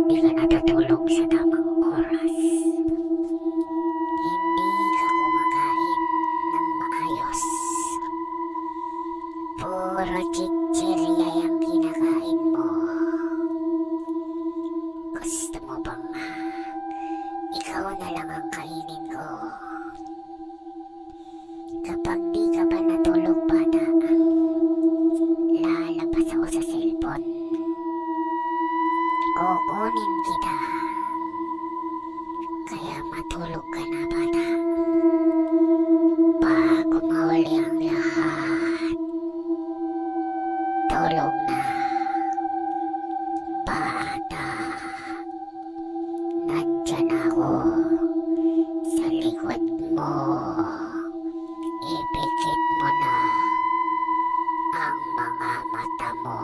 Di ka natutulog sa tamang oras. Hindi ka kumakain ng maayos. Puro chichirya yung kinakain mo. Gusto mo bang ikaw na lang ang kainin ko? Kapag di ka ba natulog bata, lalabas ako sa cellphone. Kukunin kita. Kaya matulog ka na bata. Bago mahuli ang lahat. Tulog na. Bata. Nandyan ako. Sa likod mo. Ipikit mo na ang mga mata mo.